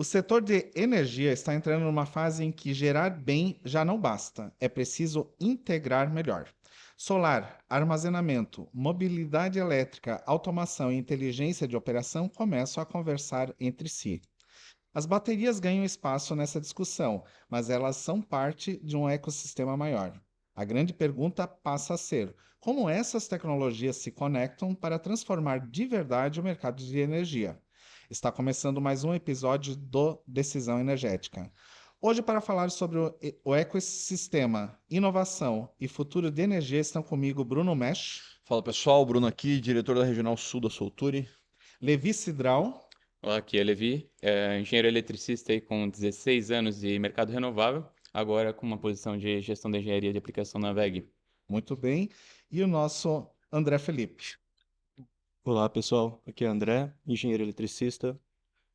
O setor de energia está entrando numa fase em que gerar bem já não basta, é preciso integrar melhor. Solar, armazenamento, mobilidade elétrica, automação e inteligência de operação começam a conversar entre si. As baterias ganham espaço nessa discussão, mas elas são parte de um ecossistema maior. A grande pergunta passa a ser: como essas tecnologias se conectam para transformar de verdade o mercado de energia? Está começando mais um episódio do Decisão Energética. Hoje, para falar sobre o ecossistema, inovação e futuro de energia, estão comigo Bruno Mesh, Fala pessoal, Bruno aqui, diretor da Regional Sul da Solture. Levi Cidral. Olá, aqui é Levi, engenheiro eletricista aí com 16 anos de mercado renovável, agora com uma posição de gestão de engenharia de aplicação na WEG. Muito bem. E o nosso André Felipe. Olá, pessoal. Aqui é André, engenheiro eletricista.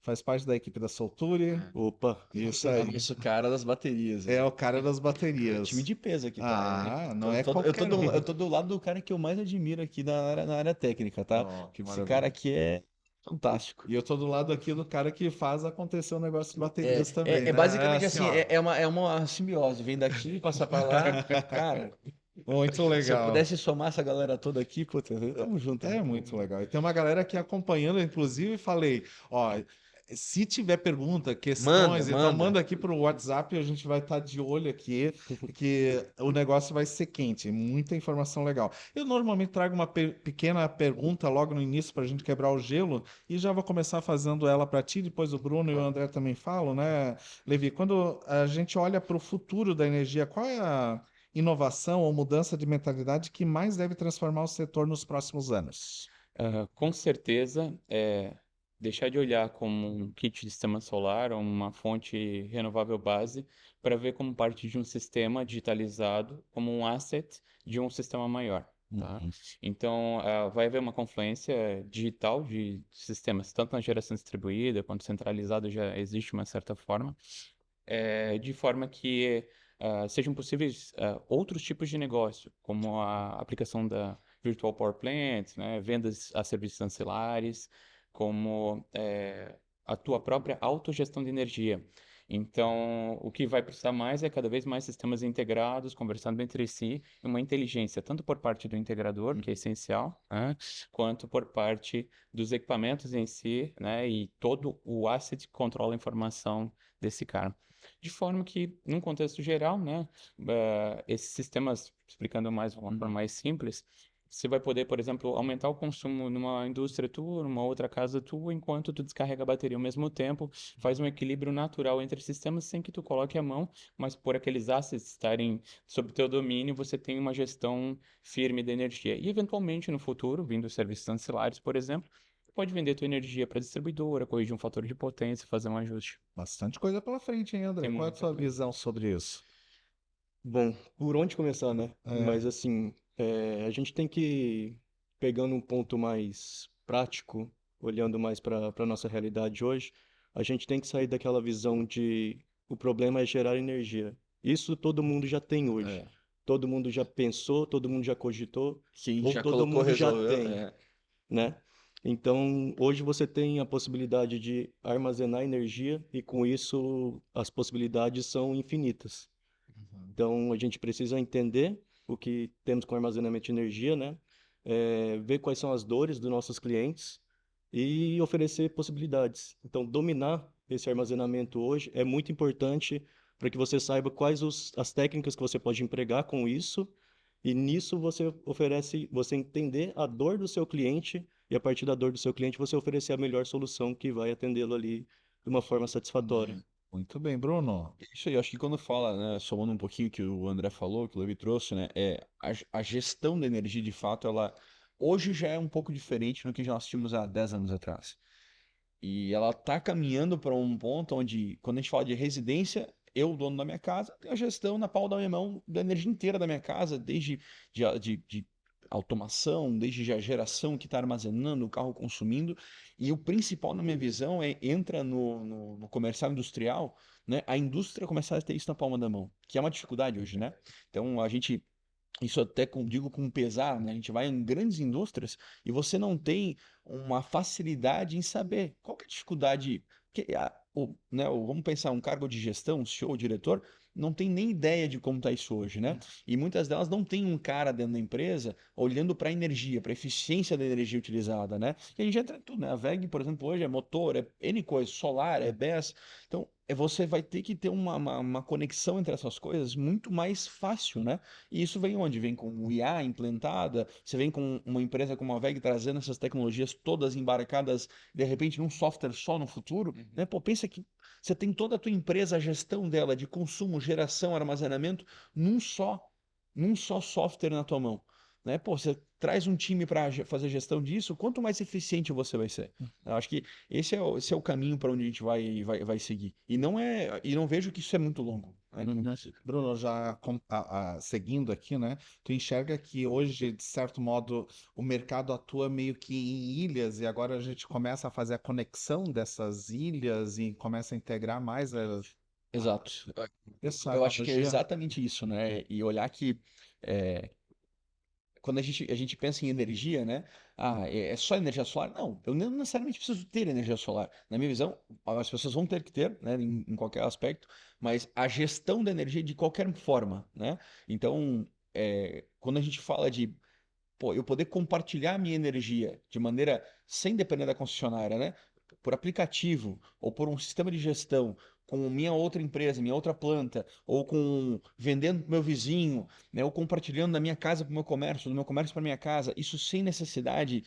Faz parte da equipe da Solture. Opa, Isso aí. Nosso cara das baterias. É o cara das É baterias. time de peso aqui, tá? Ah, não é eu qualquer eu tô do lado do cara que eu mais admiro aqui na área técnica, tá? Ó, que Esse maravilha. cara aqui é fantástico. E eu tô do lado aqui do cara que faz acontecer o negócio de baterias também, né? basicamente É assim, ó. é uma simbiose, vem daqui, passa pra lá. Cara, Muito se eu legal. pudesse somar essa galera toda aqui, puta, tamo junto. É muito legal. E tem uma galera aqui acompanhando, inclusive falei, ó, se tiver pergunta, questões, então Manda. manda aqui pro WhatsApp, a gente vai estar de olho aqui, porque o negócio vai ser quente, muita informação legal. Eu normalmente trago uma pequena pergunta logo no início para a gente quebrar o gelo e já vou começar fazendo ela para ti, depois o Bruno e o André também falam, né, Levi? Quando a gente olha para o futuro da energia, qual é a inovação ou mudança de mentalidade que mais deve transformar o setor nos próximos anos? Com certeza, deixar de olhar como um kit de sistema solar ou uma fonte renovável base para ver como parte de um sistema digitalizado, como um asset de um sistema maior. Tá? Então, vai haver uma confluência digital de sistemas, tanto na geração distribuída quanto centralizada já existe uma certa forma, de forma que sejam possíveis outros tipos de negócio, como a aplicação da Virtual Power Plant, né, vendas a serviços ancilares, como a tua própria autogestão de energia. Então, o que vai precisar mais é cada vez mais sistemas integrados, conversando entre si, e uma inteligência, tanto por parte do integrador, que é essencial, né, quanto por parte dos equipamentos em si, né, e todo o asset que controla a informação desse cara. De forma que, num contexto geral, né, esses sistemas, explicando mais de uma forma mais simples, você vai poder, por exemplo, aumentar o consumo numa indústria tua, numa outra casa tua, enquanto tu descarrega a bateria ao mesmo tempo, faz um equilíbrio natural entre sistemas sem que tu coloque a mão, mas por aqueles assets estarem sob teu domínio, você tem uma gestão firme da energia. E, eventualmente, no futuro, vindo serviços ancilares, por exemplo, pode vender tua energia para a distribuidora, corrigir um fator de potência, fazer um ajuste. Bastante coisa pela frente, hein, André? Tem Qual é a muita sua coisa. visão sobre isso? bom, por onde começar, né? Mas assim, a gente tem que, pegando um ponto mais prático, olhando mais para a nossa realidade hoje, a gente tem que sair daquela visão de o problema é gerar energia. Isso todo mundo já tem hoje. É. Todo mundo já pensou, todo mundo já cogitou, Quem ou já todo colocou, mundo já resolveu. tem, né? Então, hoje você tem a possibilidade de armazenar energia e com isso as possibilidades são infinitas. Então, a gente precisa entender o que temos com armazenamento de energia, né? Ver quais são as dores dos nossos clientes e oferecer possibilidades. Então, dominar esse armazenamento hoje é muito importante para que você saiba quais as técnicas que você pode empregar com isso. E nisso você oferece, você entender a dor do seu cliente e a partir da dor do seu cliente você oferecer a melhor solução que vai atendê-lo ali de uma forma satisfatória. Muito bem, Bruno. Isso aí, acho que quando fala, né, somando um pouquinho que o André falou, que o Levi trouxe, né, a gestão da energia, de fato, ela hoje já é um pouco diferente do que nós tínhamos há 10 anos atrás. E ela tá caminhando para um ponto onde, quando a gente fala de residência, eu, dono da minha casa, tenho a gestão na palma da minha mão da energia inteira da minha casa, desde de automação, desde a geração que está armazenando, o carro consumindo. E o principal, na minha visão, entra no comercial industrial, né? A indústria começar a ter isso na palma da mão, que é uma dificuldade hoje, né? Então, isso até digo com pesar, né? A gente vai em grandes indústrias e você não tem uma facilidade em saber qual que é a dificuldade. Porque vamos pensar, um cargo de gestão, um CEO, diretor, não tem nem ideia de como está isso hoje, né? E muitas delas não tem um cara dentro da empresa olhando para a energia, para a eficiência da energia utilizada, né? E a gente entra em tudo, né? A WEG, por exemplo, hoje é motor, é N coisa, solar, é BESS. Então, você vai ter que ter uma conexão entre essas coisas muito mais fácil, né? E isso vem onde? Vem com o IA implantada, você vem com uma empresa como a WEG trazendo essas tecnologias todas embarcadas, de repente, num software só no futuro, né? Pô, pensa que você tem toda a tua empresa, a gestão dela de consumo, geração, armazenamento, num só software na tua mão, né? Pô, você traz um time para fazer gestão disso, quanto mais eficiente você vai ser. Eu acho que esse é o caminho para onde a gente vai seguir. E não vejo que isso é muito longo, né? Bruno, já seguindo aqui, né? Tu enxerga que hoje, de certo modo, o mercado atua meio que em ilhas e agora a gente começa a fazer a conexão dessas ilhas e começa a integrar mais Exato. essa Eu acho que é analogia. exatamente isso, né? E olhar que é, quando a gente pensa em energia, né? É só energia solar? Não, eu não necessariamente preciso ter energia solar. Na minha visão, as pessoas vão ter que ter, né? Em qualquer aspecto, mas a gestão da energia de qualquer forma, né? Então, quando a gente fala de, pô, eu poder compartilhar a minha energia de maneira sem depender da concessionária, né? Por aplicativo ou por um sistema de gestão com minha outra empresa, minha outra planta, ou com vendendo para meu vizinho, né? Ou compartilhando da minha casa para o meu comércio, do meu comércio para minha casa, isso sem necessidade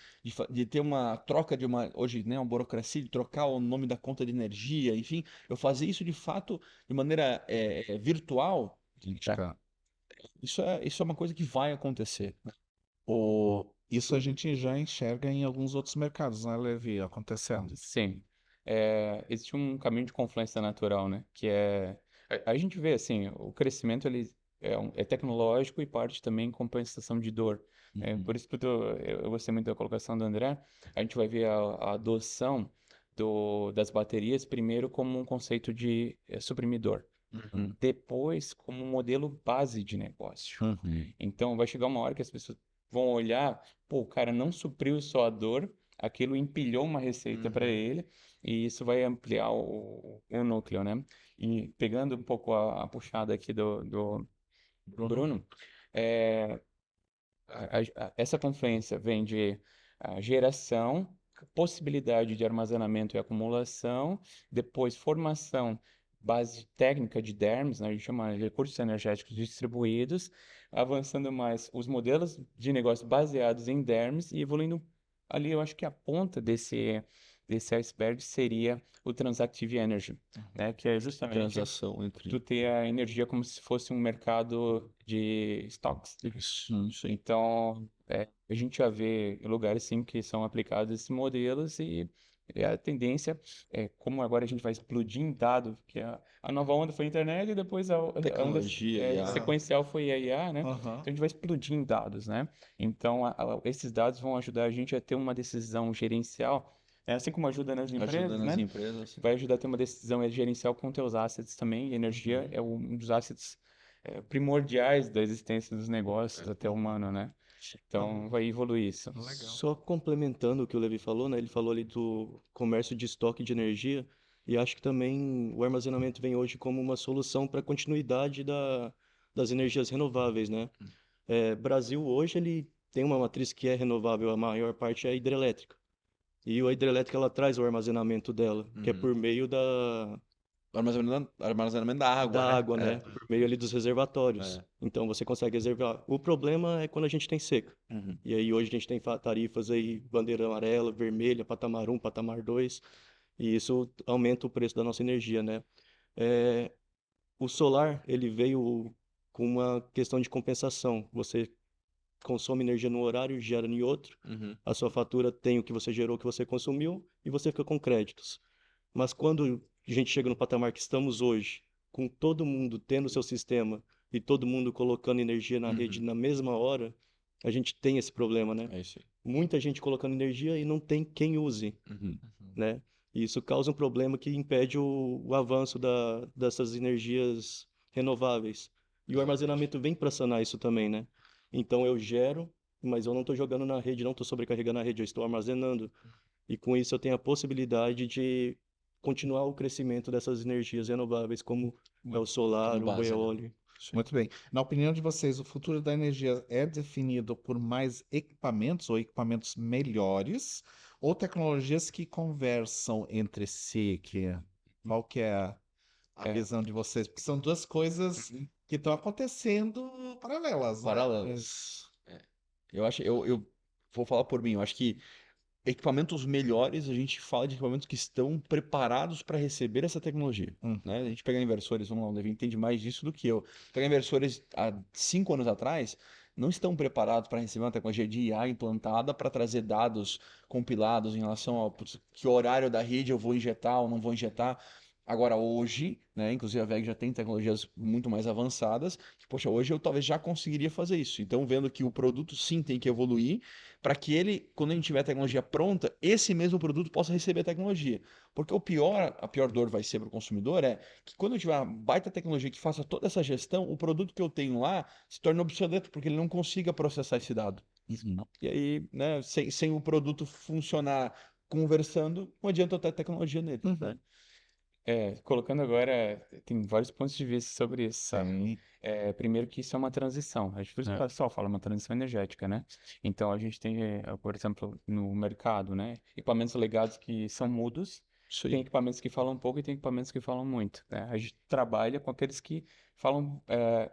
de ter uma troca hoje, né? Uma burocracia de trocar o nome da conta de energia, enfim, eu fazer isso de fato de maneira virtual. Política. Isso é uma coisa que vai acontecer. Isso a gente já enxerga em alguns outros mercados, né, Levi, acontecendo. Sim. Existe um caminho de confluência natural, né? Que é... A gente vê, assim, o crescimento, ele é tecnológico e parte também em compensação de dor. Por isso que eu gostei muito da colocação do André. A gente vai ver a adoção das baterias primeiro como um conceito de suprimidor. Depois como um modelo base de negócio. Então, vai chegar uma hora que as pessoas vão olhar, pô, o cara não supriu só a dor, aquilo empilhou uma receita para ele, e isso vai ampliar o núcleo, né? E pegando um pouco a puxada aqui do Bruno, é, essa confluência vem de geração, possibilidade de armazenamento e acumulação, depois formação, base técnica de DERMS, né, a gente chama de recursos energéticos distribuídos, avançando mais os modelos de negócio baseados em DERMS e evoluindo ali, eu acho que a ponta desse iceberg seria o Transactive Energy, né, que é justamente Transação entre. tu ter a energia como se fosse um mercado de estoques. Isso aí. Então, a gente já vê lugares sim que são aplicados esses modelos e a tendência como agora a gente vai explodir em dado, que a nova onda foi a internet e depois a onda Tecnologia, IA. sequencial foi a IA, né? Aham. Então a gente vai explodir em dados, né? Então esses dados vão ajudar a gente a ter uma decisão gerencial, assim como ajuda nas empresas, Ajudando as né? empresas. Vai ajudar a ter uma decisão gerencial com teus assets também. E energia é um dos assets primordiais da existência dos negócios até humano, né? Então vai evoluir isso. Legal. Só complementando o que o Levi falou, né? Ele falou ali do comércio de estoque de energia e acho que também o armazenamento vem hoje como uma solução para a continuidade das energias renováveis, né? Brasil hoje ele tem uma matriz que é renovável, a maior parte é a hidrelétrica. E a hidrelétrica ela traz o armazenamento dela, que é por meio Armazenamento da água, da né? água, né? Por meio ali dos reservatórios. Então você consegue reservar. O problema é quando a gente tem seca. E aí hoje a gente tem tarifas aí, bandeira amarela, vermelha, patamar 1, patamar 2, e isso aumenta o preço da nossa energia, né? O solar, ele veio com uma questão de compensação. Você consome energia num horário, gera em outro. A sua fatura tem o que você gerou, o que você consumiu, e você fica com créditos. Mas quando a gente chega no patamar que estamos hoje, com todo mundo tendo seu sistema e todo mundo colocando energia na rede na mesma hora, a gente tem esse problema, né? É isso aí. Muita gente colocando energia e não tem quem use, né? E isso causa um problema que impede o avanço dessas energias renováveis. E o armazenamento vem para sanar isso também, né? Então eu gero, mas eu não estou jogando na rede, não estou sobrecarregando a rede, eu estou armazenando. E com isso eu tenho a possibilidade de continuar o crescimento dessas energias renováveis, como é o solar, Como o base, né? eólico. Muito bem. Na opinião de vocês, o futuro da energia é definido por mais equipamentos ou equipamentos melhores ou tecnologias que conversam entre si? Qual que é a É, visão de vocês? Porque são duas coisas que estão acontecendo paralelas, né? Paralelas. Eu vou falar por mim, eu acho que equipamentos melhores, a gente fala de equipamentos que estão preparados para receber essa tecnologia, Hum. né? A gente pega inversores, vamos lá, o Levi entende mais disso do que eu. Pega inversores há 5 anos atrás, não estão preparados para receber uma tecnologia de IA implantada para trazer dados compilados em relação ao putz, que horário da rede eu vou injetar ou não vou injetar. Agora, hoje, né, inclusive a WEG já tem tecnologias muito mais avançadas, que, poxa, hoje eu talvez já conseguiria fazer isso. Então, vendo que o produto sim tem que evoluir, para que ele, quando a gente tiver a tecnologia pronta, esse mesmo produto possa receber a tecnologia. Porque a pior dor vai ser para o consumidor é que quando eu tiver uma baita tecnologia que faça toda essa gestão, o produto que eu tenho lá se torna obsoleto, porque ele não consiga processar esse dado. E aí, né, sem o produto funcionar conversando, não adianta eu ter tecnologia nele, né? colocando agora, tem vários pontos de vista sobre isso, sabe? Sim. Primeiro que isso é uma transição. A gente, por isso que o pessoal fala uma transição energética, né? Então a gente tem, por exemplo, no mercado, né? Equipamentos legados que são mudos, Isso tem aí. equipamentos que falam pouco e tem equipamentos que falam muito, né? A gente trabalha com aqueles que falam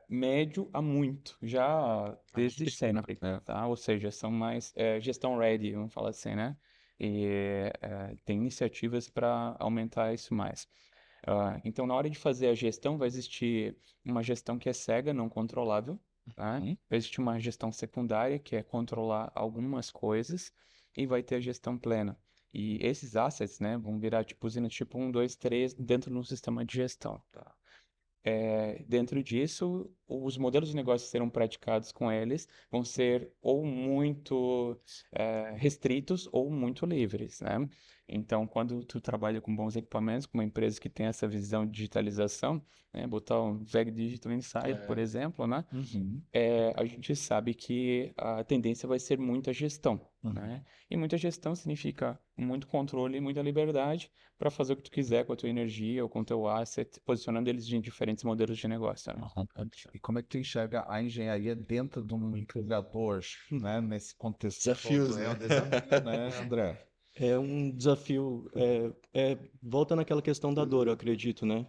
médio a muito, já desde sempre, tá? Ou seja, são mais gestão ready, vamos falar assim, né? E tem iniciativas para aumentar isso mais. Então, na hora de fazer a gestão, vai existir uma gestão que é cega, não controlável, tá? Vai existir uma gestão secundária, que é controlar algumas coisas, e vai ter a gestão plena. E esses assets, né, vão virar tipo usinas tipo 1, 2, 3 dentro de um sistema de gestão, tá? Dentro disso, os modelos de negócio que serão praticados com eles vão ser ou muito restritos ou muito livres, né? Então, quando tu trabalha com bons equipamentos, com uma empresa que tem essa visão de digitalização, né, botar um VEG Digital Insight, por exemplo, né? Uhum. A gente sabe que a tendência vai ser muita gestão, né? E muita gestão significa muito controle e muita liberdade para fazer o que tu quiser com a tua energia ou com o teu asset, posicionando eles em diferentes modelos de negócio, né? E como é que tu enxerga a engenharia dentro de um empregador, né? Nesse contexto Desafios, todo? É um né? desafio, né, André? É um desafio, volta naquela questão da dor, eu acredito, né?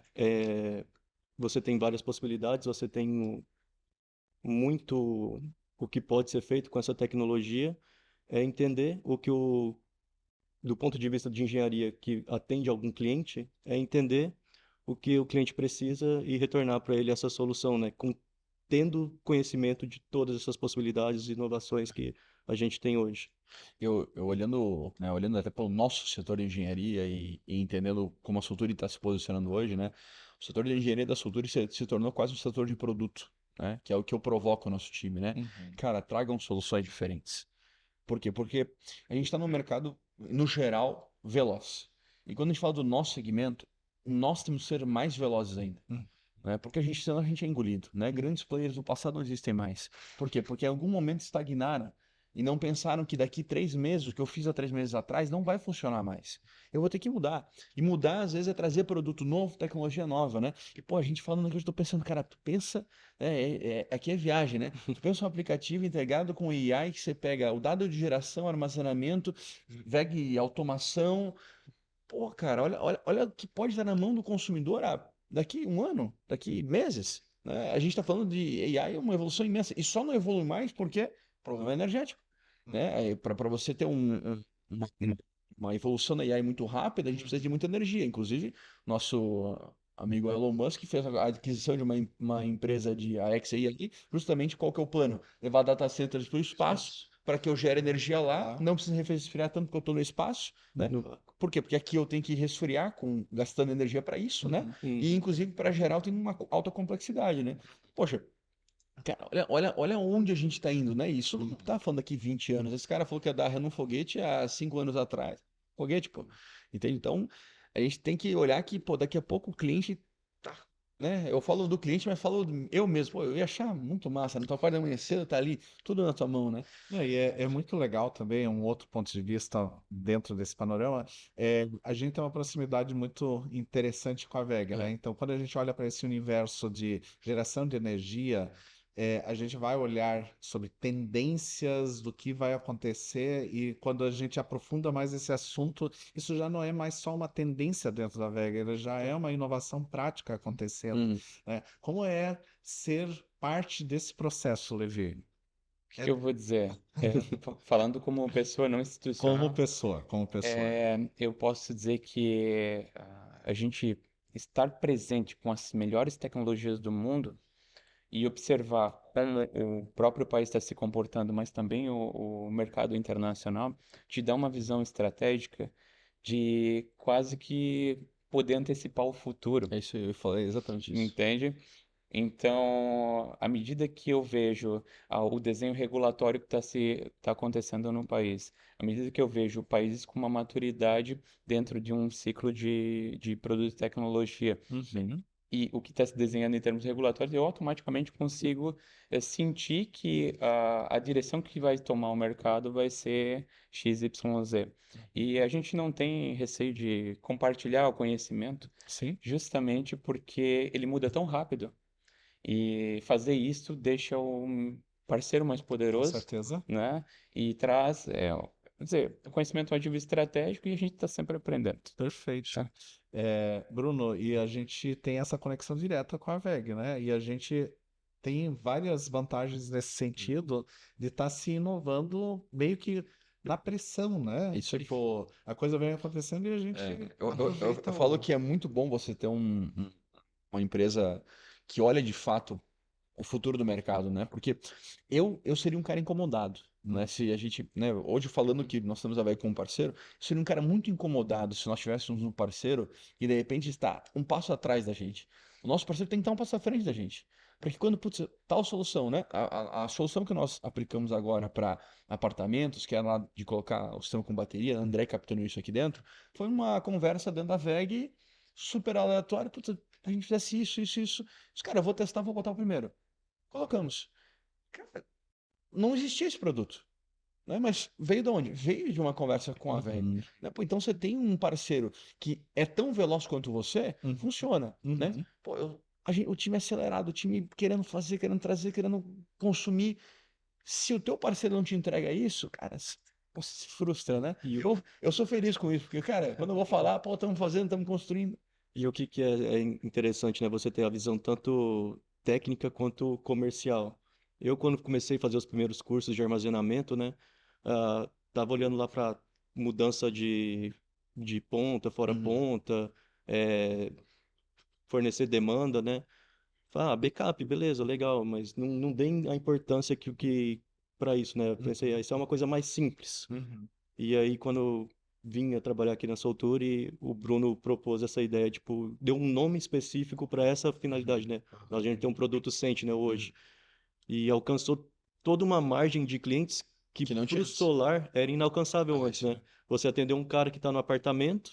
Você tem várias possibilidades, você tem muito o que pode ser feito com essa tecnologia, é entender do ponto de vista de engenharia que atende algum cliente, é entender o que o cliente precisa e retornar para ele essa solução, né? Tendo conhecimento de todas essas possibilidades e inovações que a gente tem hoje. Eu olhando, né, olhando até pelo nosso setor de engenharia e entendendo como a Sulturi está se posicionando hoje, né? O setor de engenharia da Sulturi se tornou quase um setor de produto, né? Que é o que eu provoco no nosso time, né? Cara, tragam soluções diferentes. Por quê? Porque a gente está num mercado, no geral, veloz. E quando a gente fala do nosso segmento, nós temos que ser mais velozes ainda. Né? Porque senão a gente é engolido, né? Grandes players do passado não existem mais. Por quê? Porque em algum momento estagnaram e não pensaram que daqui 3 meses, o que eu fiz há 3 meses atrás, não vai funcionar mais. Eu vou ter que mudar. E mudar, às vezes, é trazer produto novo, tecnologia nova, né? E, pô, a gente falando aqui, eu estou pensando, cara, tu pensa, aqui é viagem, né? Tu pensa um aplicativo integrado com AI que você pega o dado de geração, armazenamento, VEG automação. Pô, cara, olha o que pode estar na mão do consumidor daqui um ano, daqui meses, né? A gente está falando de AI, uma evolução imensa. E só não evolui mais porque problema energético, né? Para você ter uma, uma evolução da AI muito rápida, a gente precisa de muita energia. Inclusive, nosso amigo Elon Musk fez a aquisição de uma empresa de AXI ali, justamente qual que é o plano? Levar data centers para o espaço, para que eu gere energia lá, não precise resfriar tanto que eu estou no espaço, né? Por quê? Porque aqui eu tenho que resfriar gastando energia para isso, né? E inclusive para gerar eu tenho uma alta complexidade, né? Poxa, cara, olha onde a gente está indo, né? Isso não tá falando daqui 20 anos. Esse cara falou que ia dar ré num foguete há 5 anos atrás. Foguete, pô. Entende? Então, a gente tem que olhar que, pô, daqui a pouco o cliente tá né? Eu falo do cliente, mas falo eu mesmo. Pô, eu ia achar muito massa, na tua parte da manhã cedo, tá ali, tudo na tua mão, né? É muito legal também, um outro ponto de vista dentro desse panorama, a gente tem uma proximidade muito interessante com a WEG, né? Então, quando a gente olha para esse universo de geração de energia, a gente vai olhar sobre tendências do que vai acontecer e quando a gente aprofunda mais esse assunto, isso já não é mais só uma tendência dentro da WEG, ele já é uma inovação prática acontecendo, Hum. né? Como é ser parte desse processo, Levi? O que eu vou dizer? Falando como pessoa não institucional, Como pessoa. eu posso dizer que a gente estar presente com as melhores tecnologias do mundo e observar como o próprio país está se comportando, mas também o mercado internacional, te dá uma visão estratégica de quase que poder antecipar o futuro, É isso aí, eu falei exatamente isso. entende? Então, à medida que eu vejo o desenho regulatório que tá acontecendo no país, à medida que eu vejo países com uma maturidade dentro de um ciclo de produto e tecnologia, Uhum. e o que está se desenhando em termos regulatórios, eu automaticamente consigo sentir que a direção que vai tomar o mercado vai ser XYZ. E a gente não tem receio de compartilhar o conhecimento, Sim, justamente porque ele muda tão rápido. E fazer isso deixa um parceiro mais com poderoso, certeza. né? E traz, quer dizer, o conhecimento é um ativo estratégico e a gente está sempre aprendendo. Perfeito. Tá? Bruno, e a gente tem essa conexão direta com a VEG, né? E a gente tem várias vantagens nesse sentido de estar se inovando meio que na pressão, né? Isso aí. Tipo, a coisa vem acontecendo e a gente Eu aproveita falo que é muito bom você ter uma empresa que olha de fato o futuro do mercado, né? Porque eu seria um cara incomodado, né? Se a gente, né? Hoje falando que nós estamos a VEG como parceiro, eu seria um cara muito incomodado se nós tivéssemos um parceiro e de repente está um passo atrás da gente. O nosso parceiro tem que estar um passo à frente da gente. Porque quando, putz, tal solução, né? A solução que nós aplicamos agora para apartamentos, que é lá de colocar o sistema com bateria, André capturou isso aqui dentro, foi uma conversa dentro da VEG super aleatória. Putz, a gente fizesse isso, isso, isso. Os caras, eu vou testar, vou botar o primeiro. Colocamos. Cara, não existia esse produto, né? Mas veio de onde? Veio de uma conversa com a VEG, Uhum. né? Pô, então você tem um parceiro que é tão veloz quanto você, Uhum. funciona, né? Uhum. Pô, o time é acelerado, o time querendo fazer, querendo trazer, querendo consumir. Se o teu parceiro não te entrega isso, cara, você se frustra, né? E, Eu sou feliz com isso, porque, cara, quando eu vou falar, pô, estamos fazendo, estamos construindo. e o que, que é interessante, né? Você ter a visão tanto técnica quanto comercial. Eu, quando comecei a fazer os primeiros cursos de armazenamento, né? Tava olhando lá para mudança de ponta, fora Uhum. ponta, eh, fornecer demanda, né? Backup, beleza, legal, mas não deem a importância que para isso, né? Eu pensei, isso é uma coisa mais simples. Uhum. E aí, quando eu vinha trabalhar aqui na Solture, o Bruno propôs essa ideia, tipo, deu um nome específico para essa finalidade, né? A gente tem um produto Sentinel hoje e alcançou toda uma margem de clientes que Que não para tinha o antes. solar era inalcançável antes, Isso, né? né? Você atendeu um cara que está no apartamento,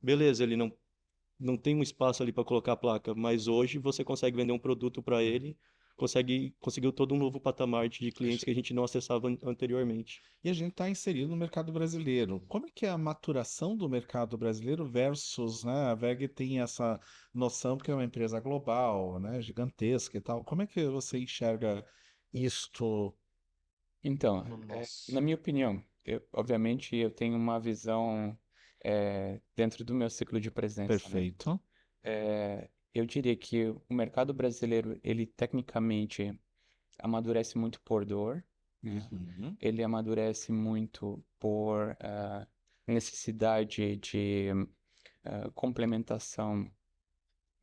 beleza, ele não tem um espaço ali para colocar a placa, mas hoje você consegue vender um produto para ele, conseguiu todo um novo patamar de clientes que a gente não acessava anteriormente. E a gente está inserido no mercado brasileiro. Como é que é a maturação do mercado brasileiro versus, né, a WEG tem essa noção porque é uma empresa global, né, gigantesca e tal. Como é que você enxerga isto Então, no na nosso? minha opinião, obviamente eu tenho uma visão dentro do meu ciclo de presença, né? Perfeito. Eu diria que o mercado brasileiro, ele tecnicamente amadurece muito por dor, né? Uhum. Ele amadurece muito por necessidade de complementação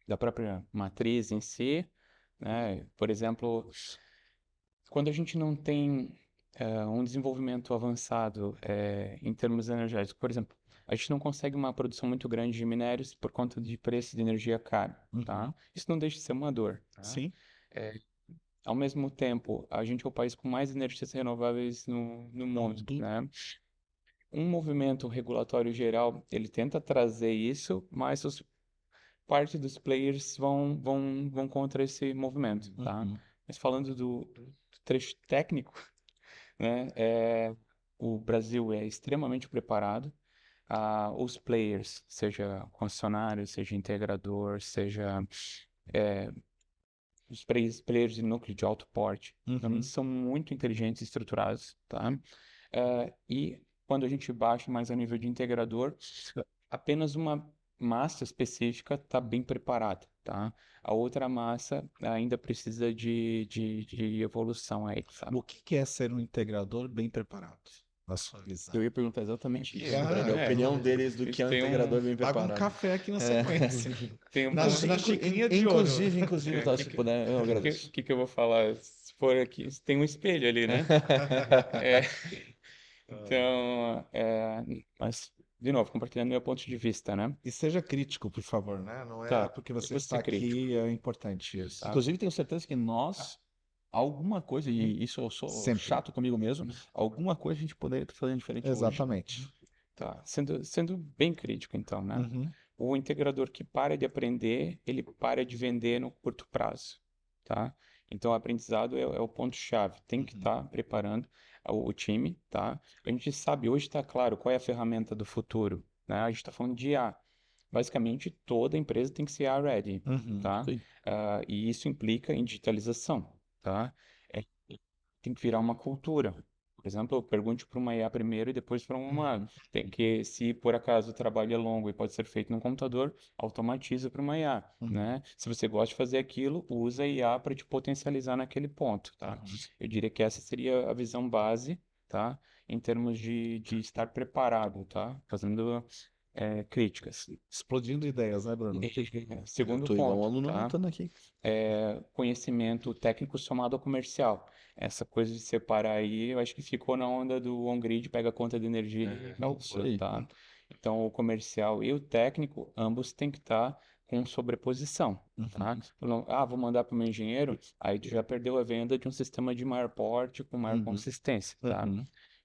da própria matriz em si, né? Por exemplo, quando a gente não tem um desenvolvimento avançado em termos energéticos, por exemplo, a gente não consegue uma produção muito grande de minérios por conta de preço de energia caro, Uhum. tá? Isso não deixa de ser uma dor, tá? Sim. Ao mesmo tempo, a gente é o país com mais energias renováveis no mundo, Uhum. né? Um movimento regulatório geral, ele tenta trazer isso, mas parte dos players vão contra esse movimento, tá? Uhum. Mas falando do trecho técnico, né, o Brasil é extremamente preparado. Os players, seja concessionário, seja integrador, seja os players de núcleo de alto porte, realmente são muito inteligentes e estruturados, tá? E quando a gente baixa mais a nível de integrador, apenas uma massa específica está bem preparada, tá? A outra massa ainda precisa de evolução aí, sabe? O que é ser um integrador bem preparado, na sua visão? Eu ia perguntar exatamente isso, Ah, Fred, a é. opinião deles do Eles que é um têm integrador bem Paga um preparado. café aqui na sequência. Tem um Na xicrinha de ouro. Inclusive, tá, se puder, eu O agradeço. que eu vou falar? Se for aqui, tem um espelho ali, né? É, então, mas, de novo, compartilhando meu ponto de vista, né? E seja crítico, por favor, né? Não é Tá, porque eu você vou está ser crítico. aqui, é importante isso. Tá. Inclusive, tenho certeza que nós, alguma coisa, e isso eu sou Sempre. chato comigo mesmo, alguma coisa a gente poderia estar fazendo diferente hoje. Exatamente. Tá, sendo bem crítico, então, né? Uhum. O integrador que para de aprender, ele para de vender no curto prazo, tá? Então, o aprendizado é o ponto-chave. Tem que estar preparando o time, tá? A gente sabe, hoje está claro qual é a ferramenta do futuro, né? A gente está falando de IA. Basicamente, toda empresa tem que ser IA-ready, Uhum. tá? Sim. E isso implica em digitalização, tá? Tem que virar uma cultura. Por exemplo, eu pergunte para uma IA primeiro e depois para um humano. Tem que, se por acaso o trabalho é longo e pode ser feito no computador, automatiza para uma IA, né? Se você gosta de fazer aquilo, usa a IA para te potencializar naquele ponto, tá? Eu diria que essa seria a visão base, tá? Em termos de estar preparado, tá? Fazendo críticas. Explodindo ideias, né, Bruno? Segundo Tô igual um ponto, aluno tá? anotando aqui. Conhecimento técnico somado ao comercial. Essa coisa de separar aí, eu acho que ficou na onda do on-grid, pega a conta de energia e isso aí. tá? Então, o comercial e o técnico, ambos têm que estar com sobreposição, tá? Vou mandar para o meu engenheiro, aí tu já perdeu a venda de um sistema de maior porte com maior consistência, tá?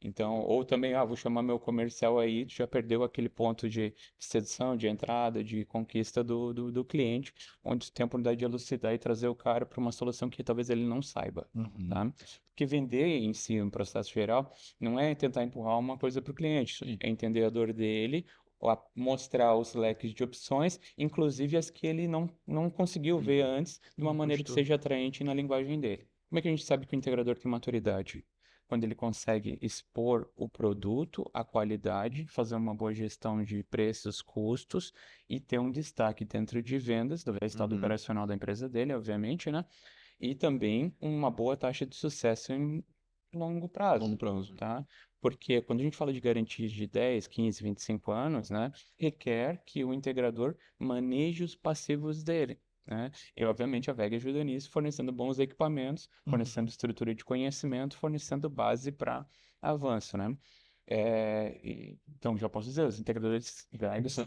Então, ou também, vou chamar meu comercial aí, tu já perdeu aquele ponto de sedução, de entrada, de conquista do cliente, onde tu tem a oportunidade de elucidar e trazer o cara para uma solução que talvez ele não saiba, tá? Porque vender em si, um processo geral, não é tentar empurrar uma coisa para o cliente, é entender a dor dele, mostrar os leques de opções, inclusive as que ele não conseguiu ver antes, de uma maneira que seja atraente na linguagem dele. Como é que a gente sabe que o integrador tem maturidade? Quando ele consegue expor o produto, a qualidade, fazer uma boa gestão de preços, custos e ter um destaque dentro de vendas, do resultado operacional da empresa dele, obviamente, né? E também uma boa taxa de sucesso em longo prazo. Longo prazo. Tá? Porque quando a gente fala de garantias de 10, 15, 25 anos, né, requer que o integrador maneje os passivos dele. Né? E, obviamente, a WEG ajuda nisso, fornecendo bons equipamentos, fornecendo estrutura de conhecimento, fornecendo base para avanço, né? Então, já posso dizer, os integradores WEG são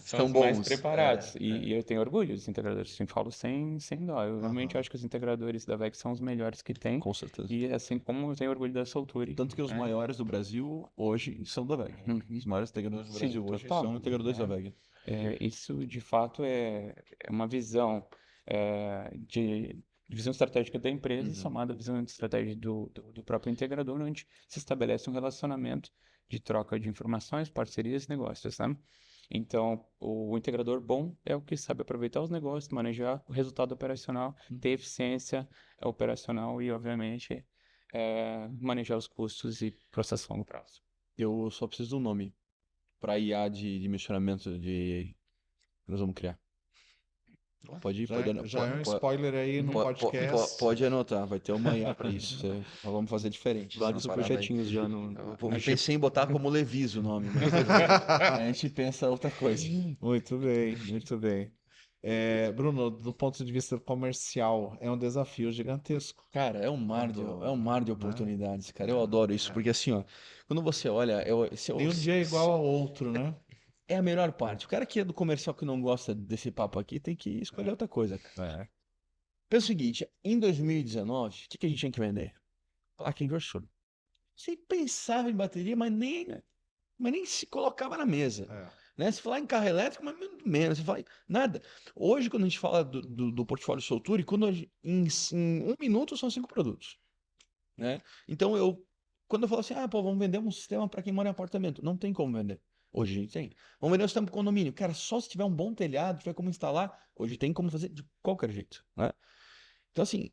São os mais bons. preparados. E eu tenho orgulho dos integradores, assim, falo sem dó. Eu realmente Aham. acho que os integradores da WEG são os melhores que tem. Com certeza. E assim como eu tenho orgulho da Solturi. Tanto que os maiores do Brasil hoje são da WEG. Os maiores integradores do Sim, Brasil hoje total. são integradores da WEG. Isso, de fato, é uma visão de visão estratégica da empresa, somada à visão de estratégia do próprio integrador, onde se estabelece um relacionamento de troca de informações, parcerias e negócios, né? Então, o integrador bom é o que sabe aproveitar os negócios, manejar o resultado operacional, ter eficiência operacional e, obviamente, manejar os custos e processo a longo prazo. Eu só preciso de um nome para IA de dimensionamento que nós vamos criar. Pode ir, Já é um spoiler aí no podcast. pode anotar, vai ter uma IA para isso. Nós vamos fazer diferente. Vários essa parada aí. projetinhos já no. Eu pensei em botar como Levis o nome, mas a gente pensa outra coisa. Muito bem, muito bem. Bruno, do ponto de vista comercial, é um desafio gigantesco. Cara, é um mar de oportunidades, cara. Eu adoro isso, porque assim, ó, quando você olha, Tem um dia igual ao outro, né? é a melhor parte. O cara que é do comercial que não gosta desse papo aqui tem que escolher outra coisa, cara. Pensa o seguinte, em 2019, o que a gente tinha que vender? Placa inversor. Você pensava em bateria, mas nem se colocava na mesa. né? Se falar em carro elétrico, mas menos, você fala nada. Hoje, quando a gente fala do portfólio Solture, em 1 minuto são 5 produtos, né? Então, quando eu falo assim, pô, vamos vender um sistema para quem mora em apartamento, não tem como vender. Hoje a gente tem. Vamos vender um sistema para condomínio. Cara, só se tiver um bom telhado, tiver como instalar, hoje tem como fazer de qualquer jeito, né? Então, assim,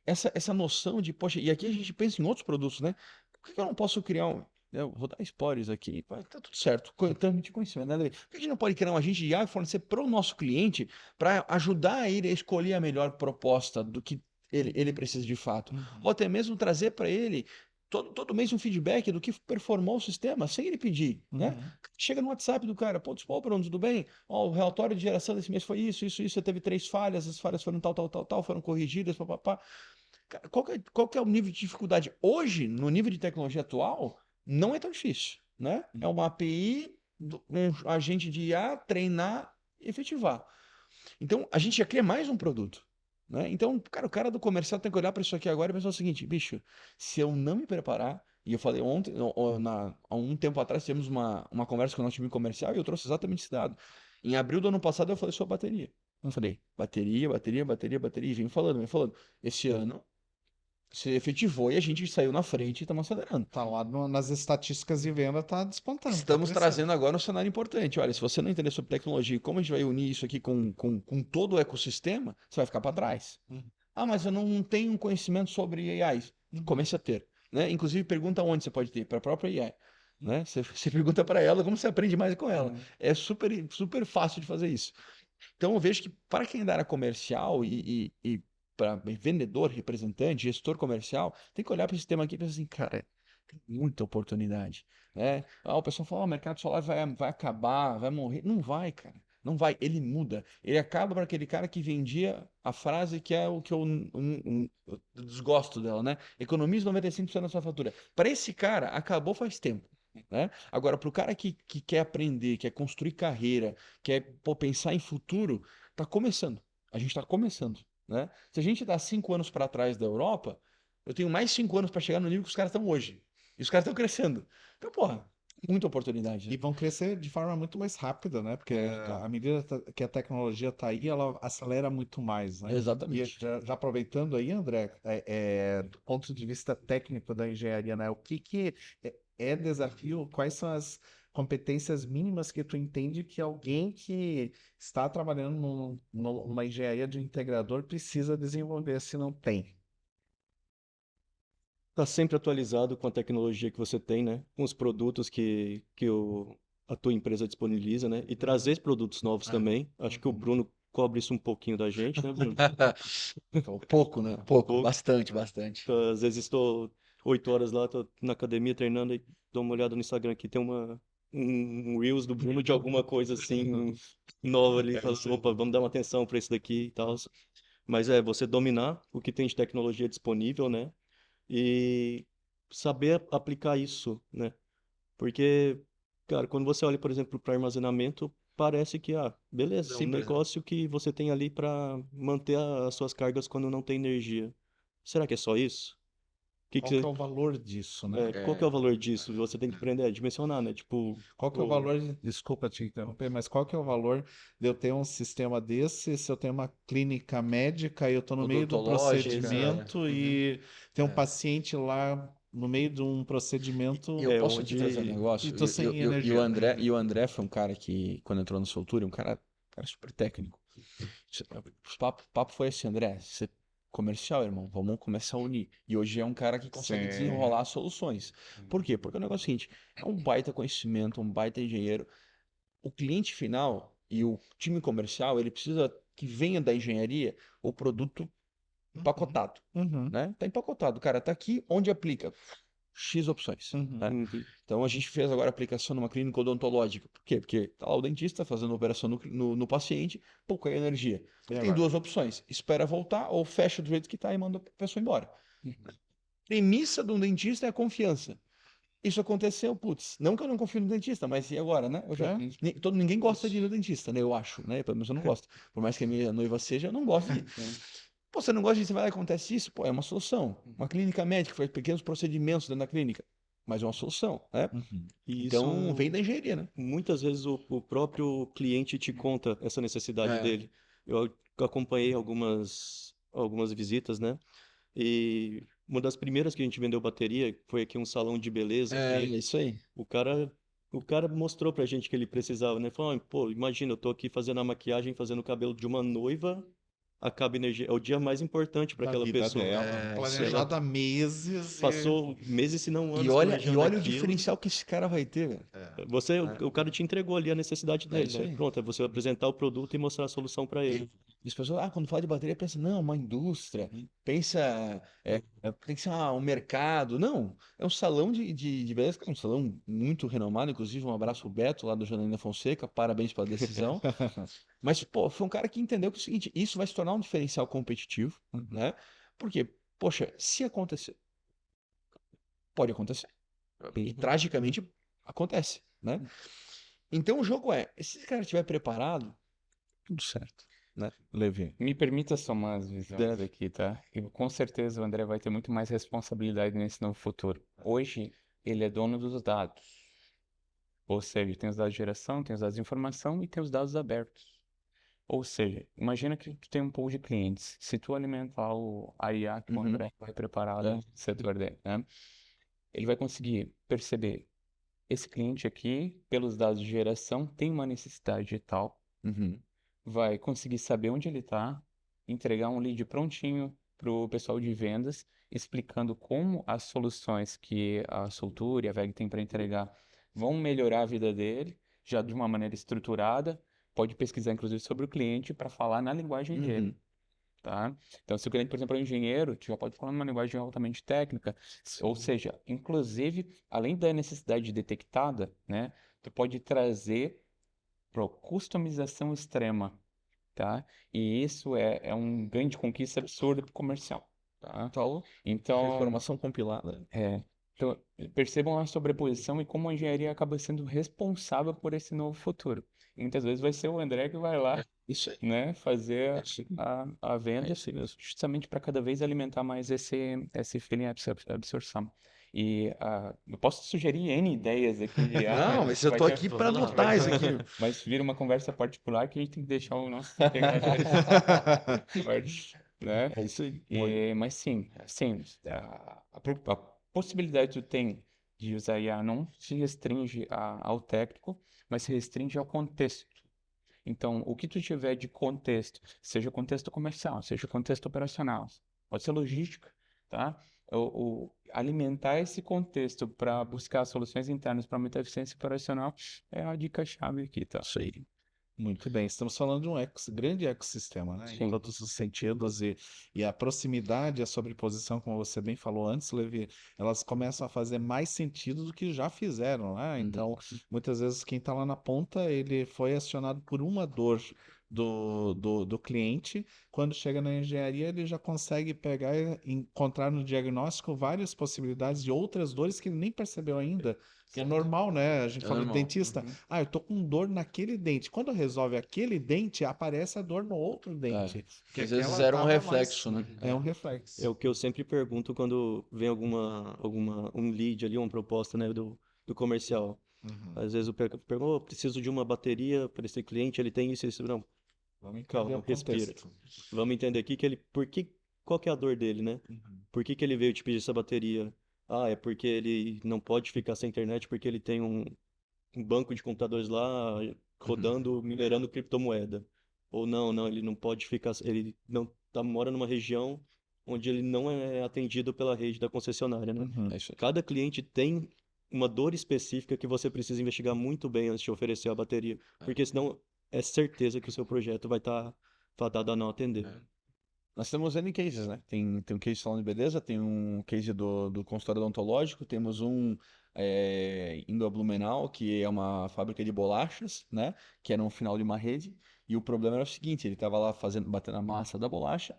essa noção de, poxa, e aqui a gente pensa em outros produtos, né? Por que eu não posso criar um. Eu vou dar spoilers aqui, tá tudo certo, transmitir conhecimento, né? Por que a gente não pode criar um agente de IA e fornecer para o nosso cliente para ajudar ele a escolher a melhor proposta do que ele precisa de fato? Ou até mesmo trazer para ele todo mês um feedback do que performou o sistema, sem ele pedir, né? Chega no WhatsApp do cara, pô, Bruno, tudo bem? Ó, o relatório de geração desse mês foi isso, você teve 3 falhas, as falhas foram tal, foram corrigidas, papapá. Cara, qual que é o nível de dificuldade? Hoje, no nível de tecnologia atual, não é tão difícil, né? É uma API, um agente de IA, treinar e efetivar. Então, a gente já cria mais um produto, né? Então, cara, o cara do comercial tem que olhar para isso aqui agora e pensar o seguinte, bicho, se eu não me preparar, e eu falei ontem, há um tempo atrás, tivemos uma conversa com o nosso time comercial e eu trouxe exatamente esse dado. Em abril do ano passado, eu falei sobre bateria. Eu falei, bateria, e vim falando. Esse ano, se efetivou e a gente saiu na frente e estamos acelerando. Tá lá nas estatísticas de venda, tá despontando. Estamos tá trazendo agora um cenário importante. Olha, se você não entender sobre tecnologia e como a gente vai unir isso aqui com todo o ecossistema, você vai ficar para trás. Mas eu não tenho conhecimento sobre AIs. Comece a ter. Né? Inclusive, pergunta onde você pode ter, para a própria AI. Né? Você pergunta para ela como você aprende mais com ela. É super, super fácil de fazer isso. Então, eu vejo que para quem é da área comercial e para vendedor, representante, gestor comercial, tem que olhar para esse tema aqui e pensar assim, cara, tem muita oportunidade, né? O pessoal fala, o mercado solar vai acabar, vai morrer. Não vai, cara. Não vai. Ele muda. Ele acaba para aquele cara que vendia a frase que é o que eu desgosto dela, né? Economize 95% da sua fatura. Para esse cara, acabou faz tempo. Né? Agora, para o cara que quer aprender, quer construir carreira, quer pensar em futuro, está começando. A gente está começando. Né? Se a gente dá 5 anos para trás da Europa, eu tenho mais 5 anos para chegar no nível que os caras estão hoje. E os caras estão crescendo. Então, porra, muita oportunidade. Né? E vão crescer de forma muito mais rápida, né? Porque à medida que a tecnologia está aí, ela acelera muito mais, né? Exatamente. E já aproveitando aí, André, do ponto de vista técnico da engenharia, né? O que é desafio? Quais são as competências mínimas que tu entende que alguém que está trabalhando numa engenharia de integrador precisa desenvolver, se não tem? Tá sempre atualizado com a tecnologia que você tem, né? Com os produtos que a tua empresa disponibiliza, né? E trazer produtos novos também. Acho que o Bruno cobre isso um pouquinho da gente, né, Bruno? Pouco, né? Pouco. Bastante. Às vezes estou 8 horas lá, tô na academia treinando e dou uma olhada no Instagram aqui, tem um Reels do Bruno de alguma coisa assim, nova ali, falo assim, opa, vamos dar uma atenção para isso daqui e tal. Mas você dominar o que tem de tecnologia disponível, né? E saber aplicar isso, né? Porque, cara, quando você olha, por exemplo, para armazenamento, parece que, beleza, é um Simples, né? negócio que você tem ali para manter as suas cargas quando não tem energia. Será que é só isso? Qual que é o valor disso, né? Qual que é o valor disso? Você tem que aprender a dimensionar, né? Tipo, Qual que é o valor, desculpa te interromper, mas qual que é o valor de eu ter um sistema desse, se eu tenho uma clínica médica e eu estou no meio do Odontológica, procedimento e tem um paciente lá no meio de um procedimento E eu posso onde- te trazer um negócio? e tô sem E energia. o André foi um cara que, quando entrou no Soltura, um cara super técnico. O papo foi assim, André, você comercial, irmão, vamos começar a unir. E hoje é um cara que consegue Sim. desenrolar soluções. Por quê? Porque o negócio é o seguinte, é um baita conhecimento, um baita engenheiro. O cliente final e o time comercial, ele precisa que venha da engenharia o produto empacotado, Uhum. né? Tá empacotado, cara, tá aqui onde aplica. X opções. Né? Então a gente fez agora a aplicação numa clínica odontológica. Por quê? Porque tá lá o dentista fazendo a operação no paciente, pouca energia. E Tem agora? 2 opções: espera voltar ou fecha do jeito que tá e manda a pessoa embora. Premissa de um dentista é a confiança. Isso aconteceu, putz, não que eu não confio no dentista, mas e agora, né? Ninguém gosta de ir no dentista, né? Eu acho, né? Pelo menos eu não gosto. Por mais que a minha noiva seja, eu não gosto de ir. Pô, você não gosta de ir, você vai lá e acontece isso? Pô, é uma solução. Uma clínica médica faz pequenos procedimentos dentro da clínica. mas é uma solução, né? E Então, isso, vem da engenharia, né? muitas vezes o próprio cliente te conta essa necessidade É. dele. Eu acompanhei algumas visitas, né? E uma das primeiras que a gente vendeu bateria foi aqui um salão de beleza. É isso aí. O cara mostrou pra gente que ele precisava, né? Falou, "Ah, pô, imagina, eu tô aqui fazendo a maquiagem, fazendo o cabelo de uma noiva, acaba energia, é o dia mais importante para Da aquela vida pessoa. dela. É, Planejado há meses. Passou meses, se não E anos, olha planejando o aquilo. diferencial que esse cara vai ter, velho. O cara te entregou ali a necessidade É dele, isso né? aí. Pronto, é você apresentar o produto e mostrar a solução para ele. E as pessoas, quando fala de bateria, pensa, não, uma indústria, pensa, tem que ser um mercado. Não, é um salão de beleza, que é um salão muito renomado, inclusive um abraço ao Beto, lá do Janaína Fonseca, parabéns pela decisão. Mas, pô, foi um cara que entendeu que é o seguinte, isso vai se tornar um diferencial competitivo, né? Porque, poxa, se acontecer, pode acontecer. E tragicamente acontece, né? Então o jogo se esse cara estiver preparado, tudo certo, né? Levi. Me permita somar as visões aqui, tá? E com certeza o André vai ter muito mais responsabilidade nesse novo futuro. Hoje, ele é dono dos dados. Ou seja, tem os dados de geração, tem os dados de informação e tem os dados abertos. Ou seja, imagina que tu tem um pool de clientes. Se tu alimentar a IA que o André vai preparar no setor dele, né? Ele vai conseguir perceber esse cliente aqui, pelos dados de geração, tem uma necessidade de tal, vai conseguir saber onde ele está, entregar um lead prontinho para o pessoal de vendas, explicando como as soluções que a Soltura e a VEG tem para entregar vão melhorar a vida dele, já de uma maneira estruturada. Pode pesquisar, inclusive, sobre o cliente para falar na linguagem dele. Tá? Então, se o cliente, por exemplo, é um engenheiro, tu já pode falar numa linguagem altamente técnica, ou seja, inclusive, além da necessidade detectada, né, tu pode trazer para customização extrema, tá? E isso é um ganho de conquista absurdo para o comercial, tá? Então, Informação compilada. então, percebam a sobreposição e como a engenharia acaba sendo responsável por esse novo futuro. E muitas vezes vai ser o André que vai lá, Isso aí. né, fazer isso aí. a venda, isso mesmo. justamente para cada vez alimentar mais esse feeling absorção. E eu posso sugerir N ideias aqui de Não, mas eu vai tô ter- aqui para anotar isso aqui. mas vira uma conversa particular que a gente tem que deixar o nosso integrante forte, né? É isso aí. Mas sim, a possibilidade que tu tem de usar IA não se restringe ao técnico, mas se restringe ao contexto. Então, o que tu tiver de contexto, seja contexto comercial, seja contexto operacional, pode ser logística, tá? Alimentar esse contexto para buscar soluções internas para aumentar a eficiência operacional é a dica-chave aqui, tá? Isso aí. Muito bem, estamos falando de um grande ecossistema, né? Sim. Em todos os sentidos, e a proximidade, a sobreposição, como você bem falou antes, Levi, elas começam a fazer mais sentido do que já fizeram, né? Então, muitas vezes quem está lá na ponta, ele foi acionado por uma dor do cliente, quando chega na engenharia, ele já consegue pegar e encontrar no diagnóstico várias possibilidades de outras dores que ele nem percebeu ainda. Que é normal, né? A gente fala de normal. dentista. Eu tô com dor naquele dente. Quando resolve aquele dente, aparece a dor no outro dente. Às vezes aquela era um tava reflexo, mais- né? É um reflexo. É o que eu sempre pergunto quando vem um lead ali, uma proposta, né, do comercial. Às vezes eu pergunto, preciso de uma bateria para esse cliente, ele tem isso e isso. Não, Vamos entender calma, o respira. contexto. Vamos entender aqui qual que é a dor dele, né? Por que ele veio te pedir essa bateria? É porque ele não pode ficar sem internet porque ele tem um banco de computadores lá rodando, minerando criptomoeda. Ou não, ele não pode ficar, ele não mora numa região onde ele não é atendido pela rede da concessionária, né? É isso aí. Cada cliente tem uma dor específica que você precisa investigar muito bem antes de oferecer a bateria, porque senão é certeza que o seu projeto vai estar fadado a não atender. Nós temos N cases, né? Tem um case de salão de beleza, tem um case do consultório odontológico, temos um indo a Blumenau, que é uma fábrica de bolachas, né? Que era um final de uma rede. E o problema era o seguinte, ele estava lá batendo a massa da bolacha,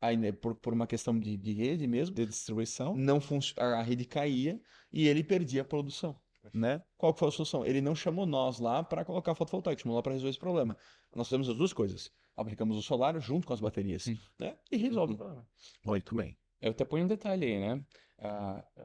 aí né, por uma questão de rede mesmo, De distribuição. a rede caía e ele perdia a produção, né? Qual que foi a solução? Ele não chamou nós lá para colocar fotovoltaico, chamou lá para resolver esse problema. Nós fizemos as duas coisas. Aplicamos o solar junto com as baterias, né? E resolve o problema. Muito bem. Eu até ponho um detalhe aí, né?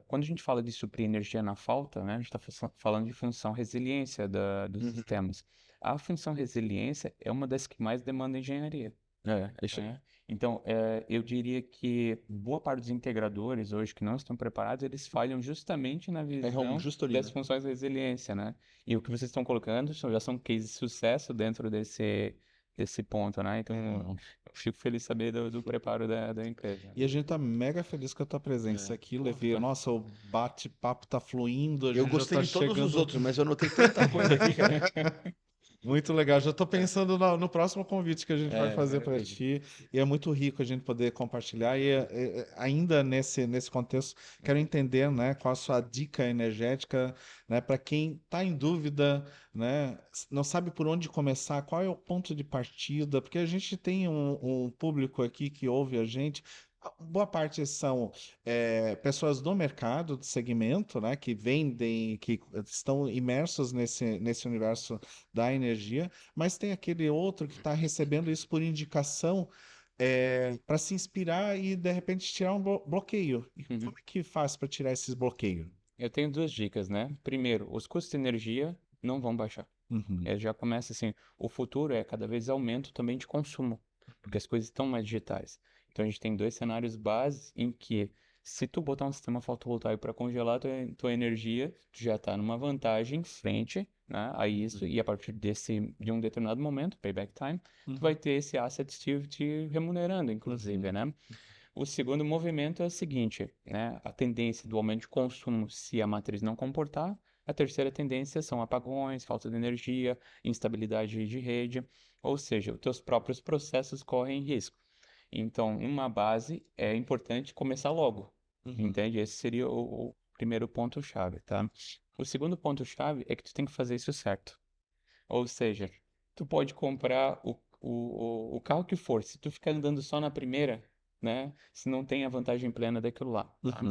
Quando a gente fala de suprir energia na falta, né? A gente está falando de função resiliência dos sistemas. A função resiliência é uma das que mais demanda engenharia. É isso aí. Né? Então, eu diria que boa parte dos integradores hoje que não estão preparados, eles falham justamente na visão justo ali, das né? funções de resiliência, né? E o que vocês estão colocando já são cases de sucesso dentro desse ponto, né? Então, eu fico feliz de saber do preparo da empresa. E a gente tá mega feliz com a tua presença aqui, Levi. Nossa, o bate-papo tá fluindo, a Eu gente já gostei tá de todos os chegando. outros, mas eu notei tanta coisa aqui, cara. Muito legal. Já estou pensando no próximo convite que a gente vai fazer para maravilha. ti. E é muito rico a gente poder compartilhar. E ainda nesse contexto, quero entender, né, qual a sua dica energética, né, para quem está em dúvida, né, não sabe por onde começar, qual é o ponto de partida, porque a gente tem um público aqui que ouve a gente. Boa parte são pessoas do mercado, do segmento, né, que vendem, que estão imersos nesse universo da energia, mas tem aquele outro que está recebendo isso por indicação para se inspirar e de repente tirar um bloqueio. E Uhum. como é que faz para tirar esses bloqueios? Eu tenho duas dicas, né? Primeiro, os custos de energia não vão baixar. Uhum. Já começa assim, o futuro é cada vez aumento também de consumo, porque as coisas estão mais digitais. Então a gente tem dois cenários base em que se tu botar um sistema fotovoltaico para congelar tua energia, tu já está numa vantagem frente, né, a isso, e a partir de um determinado momento, payback time, tu vai ter esse asset te remunerando, inclusive, né? O segundo movimento é o seguinte, né? A tendência do aumento de consumo se a matriz não comportar. A terceira tendência são apagões, falta de energia, instabilidade de rede, ou seja, os teus próprios processos correm risco. Então, uma base é importante começar logo, entende? Esse seria o primeiro ponto-chave, tá? O segundo ponto-chave é que tu tem que fazer isso certo. Ou seja, tu pode comprar o carro que for, se tu ficar andando só na primeira, né? Se não tem a vantagem plena daquilo lá, tá?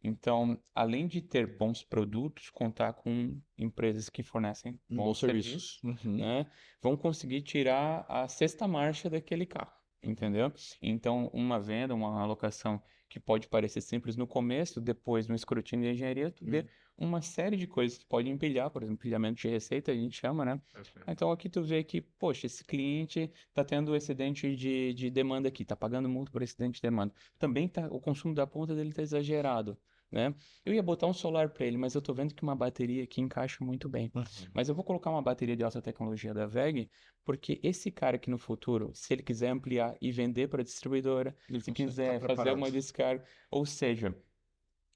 Então, além de ter bons produtos, contar com empresas que fornecem bons serviços, né? Vão conseguir tirar a sexta marcha daquele carro, entendeu? Então, uma venda, uma alocação que pode parecer simples no começo, depois no escrutínio de engenharia, tu vê uma série de coisas que podem empilhar, por exemplo, empilhamento de receita, a gente chama, né? Então aqui tu vê que, poxa, esse cliente está tendo excedente de demanda aqui, está pagando muito por excedente de demanda. Também tá, o consumo da ponta dele está exagerado, né? Eu ia botar um solar para ele, mas eu estou vendo que uma bateria aqui encaixa muito bem. Mas eu vou colocar uma bateria de alta tecnologia da WEG, porque esse cara aqui no futuro, se ele quiser ampliar e vender para a distribuidora, se quiser fazer uma descarga, ou seja,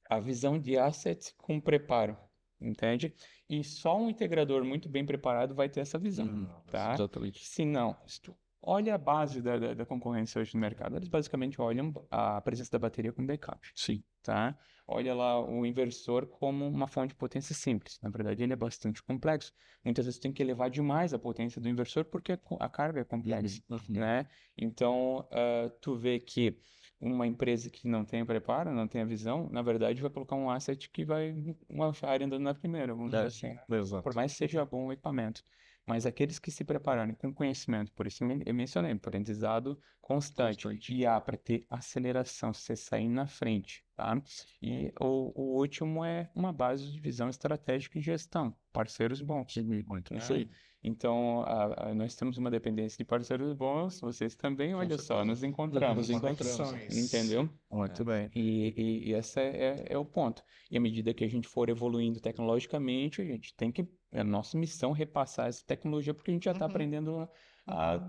a visão de asset com preparo, entende? E só um integrador muito bem preparado vai ter essa visão, tá? Exatamente. Se não, se tu olha a base da concorrência hoje no mercado, eles basicamente olham a presença da bateria como backup, Sim. tá? Olha lá o inversor como uma fonte de potência simples. Na verdade, ele é bastante complexo. Muitas vezes tem que elevar demais a potência do inversor porque a carga é complexa, né? Então, tu vê que uma empresa que não tem preparo, não tem a visão, na verdade vai colocar um asset que vai uma Ferrari andando na primeira, vamos dizer assim. Exato. Por mais que seja bom o equipamento. Mas aqueles que se prepararem com conhecimento, por isso eu mencionei, aprendizado constante, para ter aceleração, você sair na frente, tá? E o último é uma base de visão estratégica e gestão, parceiros bons. Muito. Isso aí. Então, nós temos uma dependência de parceiros bons, vocês também, olha só, nos encontramos, entendeu? Muito bem. E esse é o ponto. E à medida que a gente for evoluindo tecnologicamente, a gente tem que, é nossa missão repassar essa tecnologia, porque a gente já está aprendendo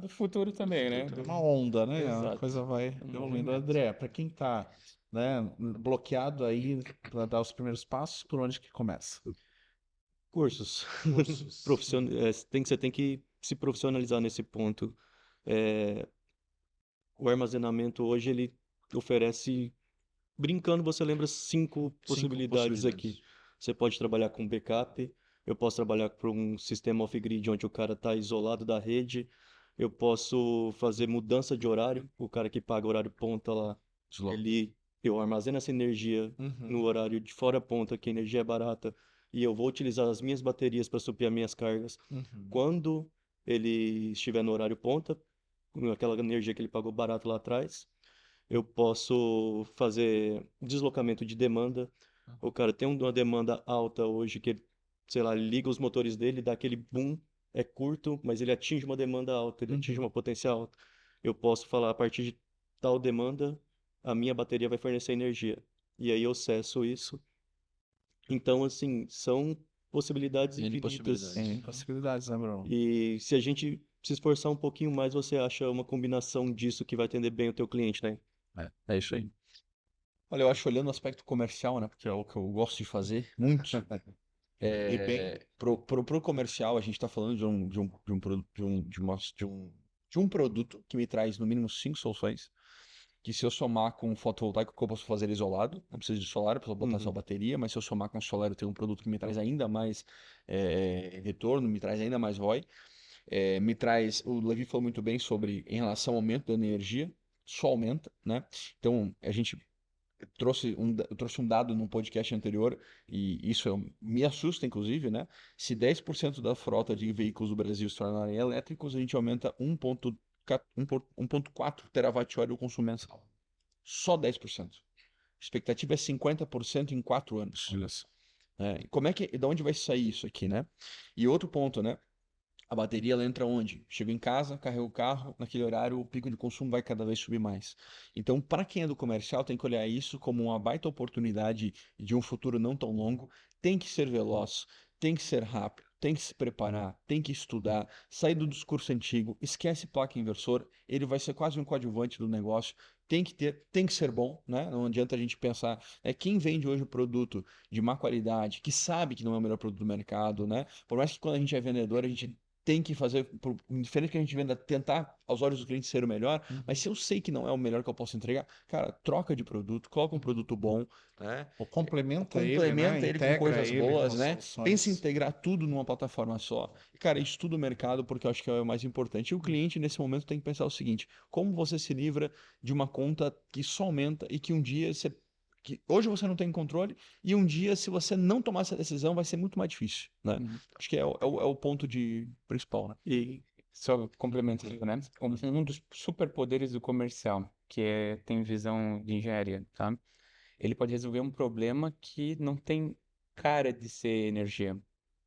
do futuro também, né? É uma onda, né? A Exato. coisa vai evoluindo. movimento. André, para quem está, né, bloqueado aí para dar os primeiros passos, por onde que começa? Cursos. Você tem que se profissionalizar nesse ponto. O armazenamento hoje ele oferece, brincando, você lembra cinco possibilidades aqui. Você pode trabalhar com backup, eu posso trabalhar com um sistema off-grid onde o cara está isolado da rede, eu posso fazer mudança de horário, o cara que paga horário ponta lá, eu armazeno essa energia no horário de fora ponta, que a energia é barata, e eu vou utilizar as minhas baterias para suprir as minhas cargas. Quando ele estiver no horário ponta, com aquela energia que ele pagou barato lá atrás, eu posso fazer deslocamento de demanda. O cara tem uma demanda alta hoje que ele, sei lá, ele liga os motores dele, dá aquele boom, é curto, mas ele atinge uma demanda alta, ele atinge uma potência alta. Eu posso falar, a partir de tal demanda, a minha bateria vai fornecer energia. E aí eu cesso isso. Então, assim, são possibilidades N infinitas. possibilidades. Tem possibilidades, né, Bruno? E se a gente se esforçar um pouquinho mais, você acha uma combinação disso que vai atender bem o teu cliente, né? É isso aí. Olha, eu acho olhando o aspecto comercial, né? Porque é o que eu gosto de fazer muito. E bem, Pro comercial, a gente está falando de um produto que me traz no mínimo 5 soluções. Que se eu somar com fotovoltaico, que eu posso fazer ele isolado, não preciso de solar, eu posso botar só bateria, mas se eu somar com solar, eu tenho um produto que me traz ainda mais retorno, me traz ainda mais ROI. Me traz, o Levi falou muito bem sobre em relação ao aumento da energia, só aumenta, né? Então, eu trouxe um dado no podcast anterior, e me assusta, inclusive, né? Se 10% da frota de veículos do Brasil se tornarem elétricos, a gente aumenta 1,4 terawatt-hora o consumo mensal. Só 10%. A expectativa é 50% em 4 anos. olha só. E como é que, de onde vai sair isso aqui, né? E outro ponto, né? A bateria ela entra onde? Chego em casa, carrego o carro, naquele horário o pico de consumo vai cada vez subir mais. Então, para quem é do comercial, tem que olhar isso como uma baita oportunidade de um futuro não tão longo. Tem que ser veloz, tem que ser rápido, tem que se preparar, tem que estudar, sair do discurso antigo, esquece placa inversor, ele vai ser quase um coadjuvante do negócio. Tem que ser bom, né? Não adianta a gente pensar, quem vende hoje o produto de má qualidade, que sabe que não é o melhor produto do mercado, né? Por mais que quando a gente é vendedor, a gente tem que fazer, diferente que a gente venda, tentar aos olhos do cliente ser o melhor, mas se eu sei que não é o melhor que eu posso entregar, cara, troca de produto, coloca um produto bom, né? Ou complementa ele, né? Complementa ele com Integra coisas ele boas, com né? soluções. Pensa em integrar tudo numa plataforma só. E, cara, estuda o mercado porque eu acho que é o mais importante. E o cliente, nesse momento, tem que pensar o seguinte: como você se livra de uma conta que só aumenta e que um dia você. Que hoje você não tem controle, e um dia, se você não tomar essa decisão, vai ser muito mais difícil, né? Acho que é o ponto principal, né? E Só complementando, né? Um dos superpoderes do comercial, tem visão de engenharia, tá? Ele pode resolver um problema que não tem cara de ser energia,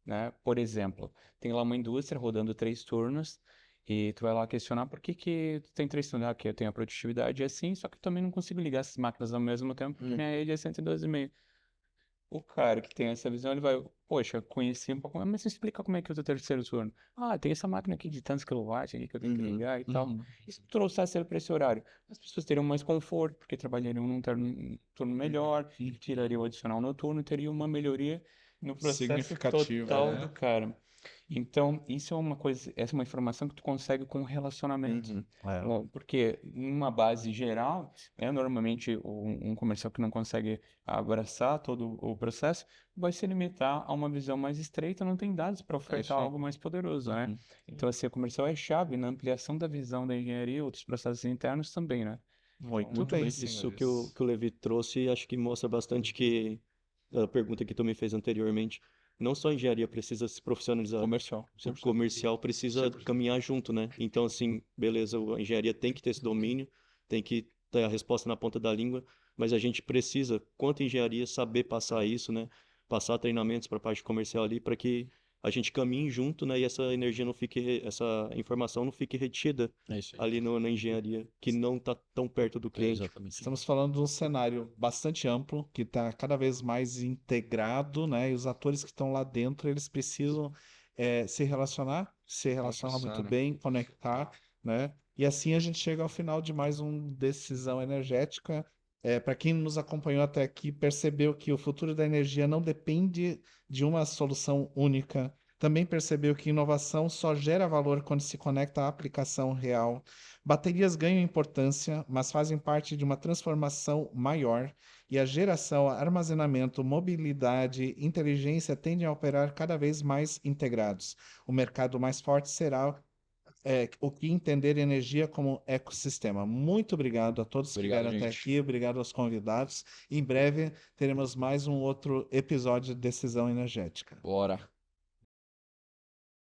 né? Por exemplo, tem lá uma indústria rodando 3 turnos e tu vai lá questionar por que tu tem 3 turnos. Ah, que eu tenho a produtividade assim, só que eu também não consigo ligar essas máquinas ao mesmo tempo porque minha rede é 112,5. O cara que tem essa visão, ele vai, poxa, conheci um pouco, mas me explica como é que usa o terceiro turno. Ah, tem essa máquina aqui de tantos quilowatts aqui que eu tenho que ligar e tal. E se trouxesse ele para esse horário? As pessoas teriam mais conforto, porque trabalhariam num turno melhor, tirariam o adicional noturno, teria uma melhoria no processo Significativo, total né? do cara. Então, isso é uma coisa, essa é uma informação que tu consegue com relacionamento. Porque numa base geral, normalmente um comercial que não consegue abraçar todo o processo vai se limitar a uma visão mais estreita, não tem dados para ofertar algo mais poderoso, né? Então, assim, a comercial é chave na ampliação da visão da engenharia e outros processos internos também, né? Muito bem, isso que senhores. que o Levi trouxe, acho que mostra bastante que a pergunta que tu me fez anteriormente, não só a engenharia precisa se profissionalizar, Comercial. o comercial precisa caminhar junto, né? Então, assim, beleza, a engenharia tem que ter esse domínio, tem que ter a resposta na ponta da língua, mas a gente precisa, quanto engenharia, saber passar isso, né? Passar treinamentos para a parte comercial ali, para que a gente caminhe junto, né? E essa energia não fique, essa informação não fique retida É isso aí. ali na engenharia, que não está tão perto do cliente. Exatamente. Estamos falando de um cenário bastante amplo, que está cada vez mais integrado, né? E os atores que estão lá dentro, eles precisam se relacionar muito né? bem, conectar, né? E assim a gente chega ao final de mais um Decisão Energética. Para quem nos acompanhou até aqui, percebeu que o futuro da energia não depende de uma solução única. Também percebeu que inovação só gera valor quando se conecta à aplicação real. Baterias ganham importância, mas fazem parte de uma transformação maior, e a geração, armazenamento, mobilidade, inteligência tendem a operar cada vez mais integrados. O mercado mais forte será o que entender energia como ecossistema. Muito obrigado a todos que Obrigado, vieram até gente. aqui, obrigado aos convidados. Em breve teremos mais um outro episódio de Decisão Energética. Bora.